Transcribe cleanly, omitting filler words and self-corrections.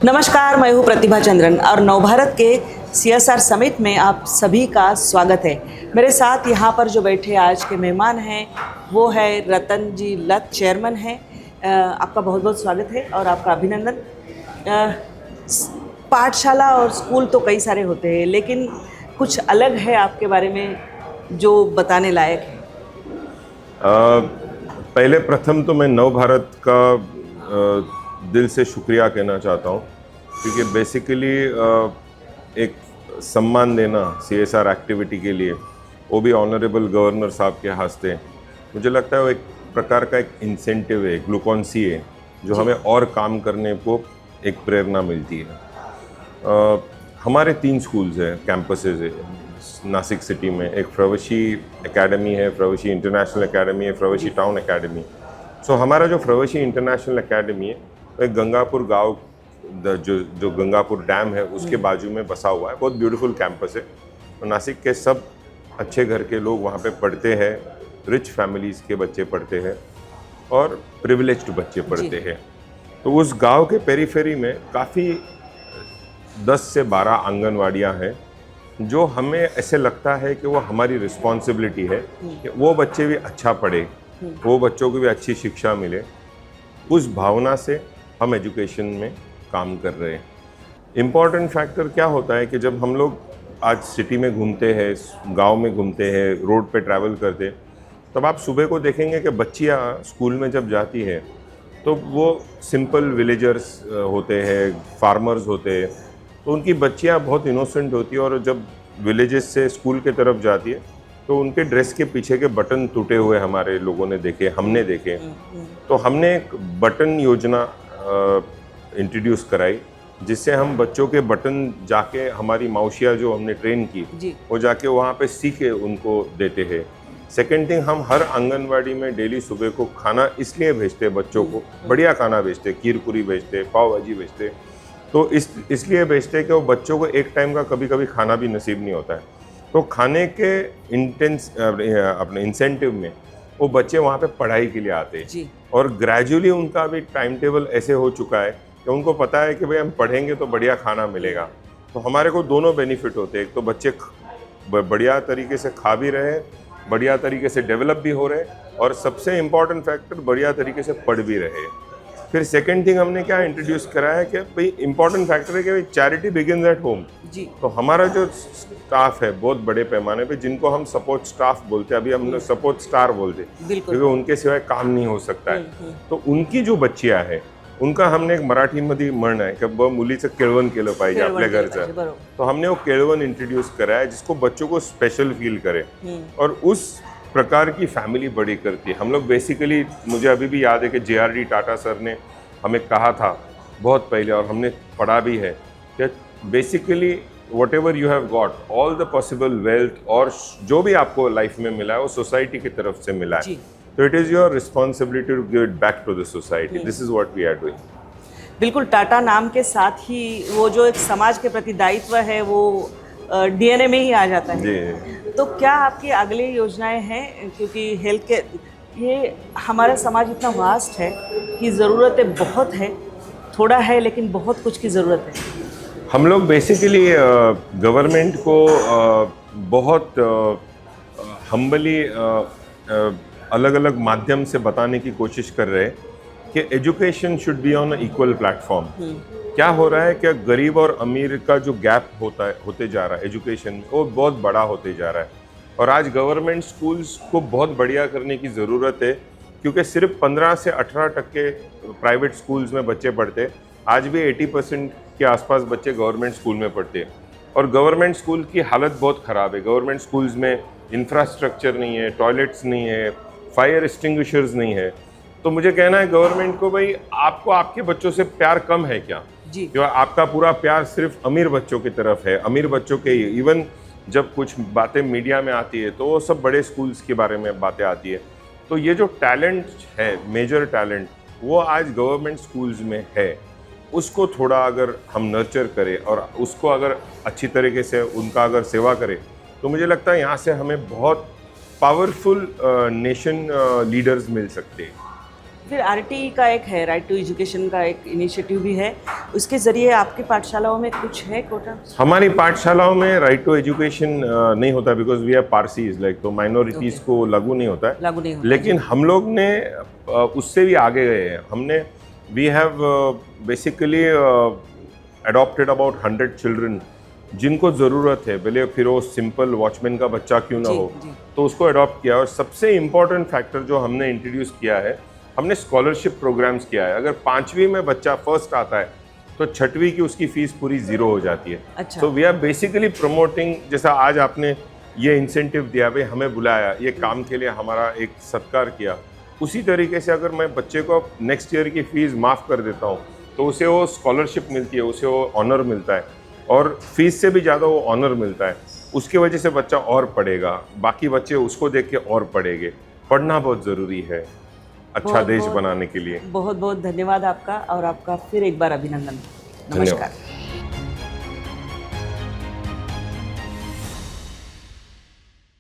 नमस्कार, मैं हूँ प्रतिभा चंद्रन और नवभारत के CSR समिट में आप सभी का स्वागत है। मेरे साथ यहाँ पर जो बैठे आज के मेहमान हैं वो है रतन जी लत, चेयरमैन हैं। आपका बहुत बहुत स्वागत है और आपका अभिनंदन। पाठशाला और स्कूल तो कई सारे होते हैं, लेकिन कुछ अलग है आपके बारे में जो बताने लायक है। पहले प्रथम तो मैं नवभारत का दिल से शुक्रिया कहना चाहता हूँ, क्योंकि बेसिकली एक सम्मान देना CSR एक्टिविटी के लिए, वो भी ऑनरेबल गवर्नर साहब के हस्ते, मुझे लगता है वो एक प्रकार का एक इंसेंटिव है, ग्लूकॉन सी है, जो हमें और काम करने को एक प्रेरणा मिलती है। हमारे 3 स्कूल्स हैं, कैंपसेस है नासिक सिटी में। एक प्रवशी एकेडमी है, प्रवशी इंटरनेशनल एकेडमी है, प्रवशी टाउन एकेडमी। सो हमारा जो प्रवशी इंटरनेशनल एकेडमी है, एक गंगापुर गांव, जो गंगापुर डैम है उसके बाजू में बसा हुआ है। बहुत ब्यूटीफुल कैंपस है। तो नासिक के सब अच्छे घर के लोग वहाँ पे पढ़ते हैं, रिच फैमिलीज़ के बच्चे पढ़ते हैं और प्रिविलेज्ड बच्चे पढ़ते हैं। तो उस गांव के पेरीफेरी में काफ़ी 10 से 12 आंगनवाड़ियाँ हैं, जो हमें ऐसे लगता है कि वो हमारी रिस्पॉन्सिबिलिटी है कि वो बच्चे भी अच्छा पढ़े, वो बच्चों को भी अच्छी शिक्षा मिले। उस भावना से हम एजुकेशन में काम कर रहे हैं। इम्पॉर्टेंट फैक्टर क्या होता है कि जब हम लोग आज सिटी में घूमते हैं, गांव में घूमते हैं, रोड पे ट्रैवल करते हैं, तब आप सुबह को देखेंगे कि बच्चियां स्कूल में जब जाती है तो वो सिंपल विलेजर्स होते हैं, फार्मर्स होते हैं, तो उनकी बच्चियां बहुत इनोसेंट होती है। और जब विलेजेस से स्कूल के तरफ जाती है तो उनके ड्रेस के पीछे के बटन टूटे हुए हमारे लोगों ने देखे, हमने देखे। तो हमने एक बटन योजना इंट्रोड्यूस कराई, जिससे हम बच्चों के बटन जाके, हमारी मौसिया जो हमने ट्रेन की वो जाके वहाँ पे सीखे उनको देते हैं। सेकेंड थिंग, हम हर आंगनवाड़ी में डेली सुबह को खाना इसलिए भेजते हैं, बच्चों को बढ़िया खाना भेजते, खीर पूरी भेजते, पाव भाजी भेजते। तो इसलिए भेजते हैं कि वो बच्चों को एक टाइम का कभी कभी खाना भी नसीब नहीं होता है। तो खाने के अपने इंसेंटिव में वो बच्चे वहाँ पे पढ़ाई के लिए आते हैं। और ग्रेजुअली उनका भी टाइम टेबल ऐसे हो चुका है कि उनको पता है कि भाई हम पढ़ेंगे तो बढ़िया खाना मिलेगा। तो हमारे को दोनों बेनिफिट होते हैं। एक तो बच्चे बढ़िया तरीके से खा भी रहे, बढ़िया तरीके से डेवलप भी हो रहे, और सबसे इम्पॉर्टेंट फैक्टर बढ़िया तरीके से पढ़ भी रहे। फिर सेकेंड थिंग हमने क्या इंट्रोड्यूस करा है कि भाई इंपॉर्टेंट फैक्टर है कि चैरिटी बिगिंस एट होम। तो हमारा जो स्टाफ है बहुत बड़े पैमाने पे, जिनको हम सपोर्ट स्टाफ बोलते हैं, अभी हम सपोर्ट स्टार बोलते हैं, क्योंकि उनके सिवाय काम नहीं हो सकता है। तो उनकी जो बच्चियां हैं, उनका हमने एक मराठीमध्ये म्हण आहे की मुलीचं केळवण केलं पाहिजे आपल्या घरचं। तो हमने वो केळवण इंट्रोड्यूस करा है, जिसको बच्चों को स्पेशल फील करे और उस प्रकार की फैमिली बड़ी करती है। हम लोग बेसिकली, मुझे अभी भी याद है कि JRD टाटा सर ने हमें कहा था बहुत पहले, और हमने पढ़ा भी है, कि basically what ever you have got, all the possible wealth और जो भी आपको लाइफ में मिला है वो सोसाइटी की तरफ से मिला है। तो it is your responsibility to give it back to the society. This is what we are doing. बिल्कुल, टाटा नाम के साथ ही वो जो एक समाज के प्रति दायित्व है वो DNA में ही आ जाता है। जी। तो क्या आपकी अगली योजनाएं हैं, क्योंकि हेल्थ के ये हमारा समाज इतना वास्ट है कि ज़रूरतें बहुत है, थोड़ा है लेकिन बहुत कुछ की ज़रूरत है। हम लोग बेसिकली गवर्नमेंट को बहुत हम्बली अलग अलग माध्यम से बताने की कोशिश कर रहे हैं कि education should be on equal platform. क्या हो रहा है कि गरीब और अमीर का जो गैप होते जा रहा है एजुकेशन में, वो बहुत बड़ा होते जा रहा है। और आज गवर्नमेंट स्कूल्स को बहुत बढ़िया करने की ज़रूरत है, क्योंकि सिर्फ 15 से 18% प्राइवेट स्कूल्स में बच्चे पढ़ते हैं। आज भी 80% के आसपास बच्चे गवर्नमेंट स्कूल में पढ़ते हैं, और गवर्नमेंट स्कूल की हालत बहुत ख़राब है। गवर्नमेंट स्कूल्स में इंफ्रास्ट्रक्चर नहीं है, टॉयलेट्स नहीं है, फायर एक्सटिंग्विशर्स नहीं है। तो मुझे कहना है गवर्नमेंट को, भाई आपको आपके बच्चों से प्यार कम है क्या? जो आपका पूरा प्यार सिर्फ अमीर बच्चों की तरफ है, अमीर बच्चों के। इवन जब कुछ बातें मीडिया में आती है तो वो सब बड़े स्कूल्स के बारे में बातें आती है। तो ये जो टैलेंट है, मेजर टैलेंट, वो आज गवर्नमेंट स्कूल्स में है। उसको थोड़ा अगर हम नर्चर करें और उसको अगर अच्छी तरीके से उनका अगर सेवा करें, तो मुझे लगता है यहाँ से हमें बहुत पावरफुल नेशन लीडर्स मिल सकते हैं। फिर आरटी का एक है, राइट टू एजुकेशन का एक इनिशिएटिव भी है, उसके ज़रिए आपकी पाठशालाओं में कुछ है कोटा? हमारी पाठशालाओं में राइट टू एजुकेशन नहीं होता because we are Parsis like, तो माइनॉरिटीज़ को लागू नहीं होता है। लागू नहीं होता, लेकिन हम लोग ने उससे भी आगे गए हैं। हमने we have basically adopted about 100 children जिनको ज़रूरत है, भले फिर वो सिंपल वॉचमैन का बच्चा क्यों ना जी, हो, जी। तो उसको अडॉप्ट किया। और सबसे इम्पोर्टेंट फैक्टर जो हमने इंट्रोड्यूस किया है, हमने स्कॉलरशिप प्रोग्राम्स किया है। अगर 5वीं में बच्चा फर्स्ट आता है तो 6वीं की उसकी फीस पूरी ज़ीरो हो जाती है। अच्छा। तो वी आर बेसिकली प्रमोटिंग, जैसा आज आपने ये इंसेंटिव दिया, भाई हमें बुलाया, ये काम के लिए हमारा एक सत्कार किया, उसी तरीके से अगर मैं बच्चे को नेक्स्ट ईयर की फ़ीस माफ़ कर देता हूँ तो उसे वो स्कॉलरशिप मिलती है, उसे वो ऑनर मिलता है, और फीस से भी ज़्यादा वो ऑनर मिलता है। उसके वजह से बच्चा और पढ़ेगा, बाकी बच्चे उसको देख के और पढ़ेंगे। पढ़ना बहुत ज़रूरी है अच्छा देश बनाने के लिए। बहुत बहुत धन्यवाद आपका, और आपका फिर एक बार अभिनंदन। धन्यवाद। नमस्कार।